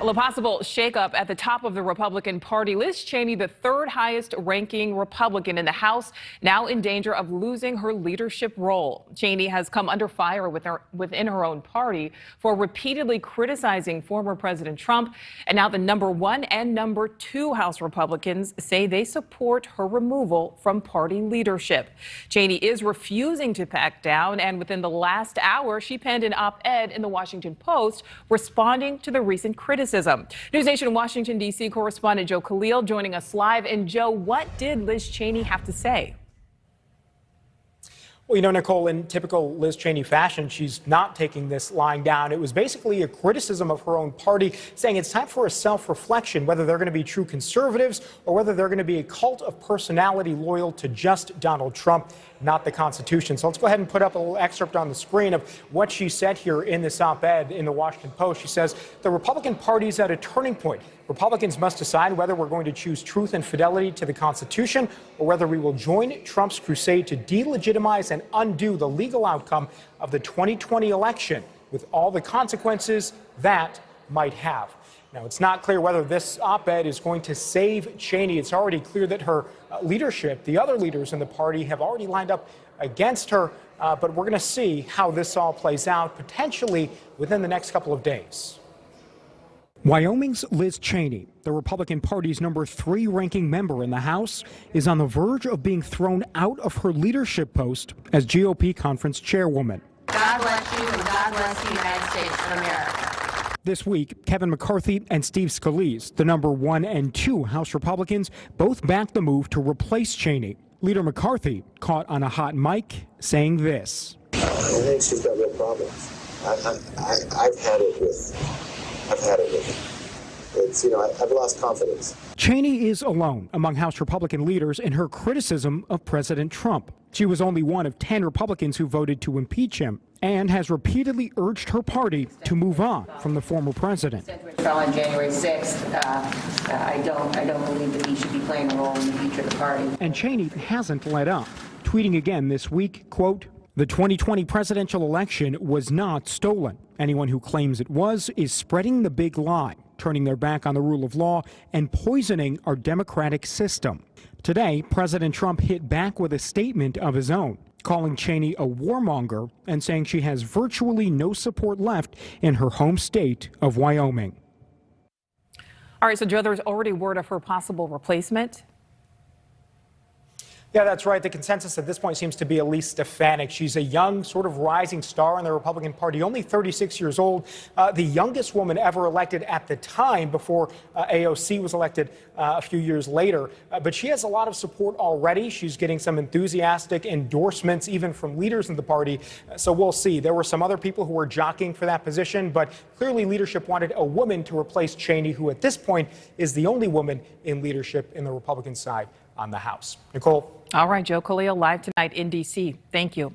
Well, a possible shakeup at the top of the Republican Party. Liz Cheney, the third highest ranking Republican in the House, now in danger of losing her leadership role. Cheney has come under fire within her own party for repeatedly criticizing former President Trump. And now the #1 and #2 House Republicans say they support her removal from party leadership. Cheney is refusing to back down. And within the last hour, she penned an op-ed in the Washington Post responding to the recent criticism. NewsNation Washington, D.C. correspondent Joe Khalil joining us live. And Joe, what did Liz Cheney have to say? Well, Nicole, in typical Liz Cheney fashion, she's not taking this lying down. It was basically a criticism of her own party, saying it's time for a self-reflection, whether they're going to be true conservatives or whether they're going to be a cult of personality loyal to just Donald Trump, not the Constitution. So let's go ahead and put up a little excerpt on the screen of what she said here in this op-ed in the Washington Post. She says, the Republican Party is at a turning point. Republicans must decide whether we're going to choose truth and fidelity to the Constitution or whether we will join Trump's crusade to delegitimize and undo the legal outcome of the 2020 election with all the consequences that might have. Now, it's not clear whether this op-ed is going to save Cheney. It's already clear that her leadership, the other leaders in the party, have already lined up against her. But we're going to see how this all plays out, potentially within the next couple of days. Wyoming's Liz Cheney, the Republican Party's #3 ranking member in the House, is on the verge of being thrown out of her leadership post as GOP conference chairwoman. God bless you and God bless the United States of America. This week, Kevin McCarthy and Steve Scalise, the #1 and 2 House Republicans, both backed the move to replace Cheney. Leader McCarthy caught on a hot mic saying this. I think she's got real problems. I've had it with it. It's, I've lost confidence. Cheney is alone among House Republican leaders in her criticism of President Trump. She was only one of 10 Republicans who voted to impeach him and has repeatedly urged her party to move on from the former president. Fell on January 6th. I don't believe that he should be playing a role in the future of the party. And Cheney hasn't let up, tweeting again this week, quote, the 2020 presidential election was not stolen. Anyone who claims it was is spreading the big lie, turning their back on the rule of law and poisoning our democratic system. Today, President Trump hit back with a statement of his own, calling Cheney a warmonger and saying she has virtually no support left in her home state of Wyoming. All right, so Joe, there's already word of her possible replacement. Yeah, that's right. The consensus at this point seems to be Elise Stefanik. She's a young, sort of rising star in the Republican Party, only 36 years old, the youngest woman ever elected at the time before AOC was elected a few years later. But she has a lot of support already. She's getting some enthusiastic endorsements, even from leaders in the party. So we'll see. There were some other people who were jockeying for that position, but clearly leadership wanted a woman to replace Cheney, who at this point is the only woman in leadership in the Republican side on the House. Nicole. All right, Joe Khalil, live tonight in D.C. Thank you.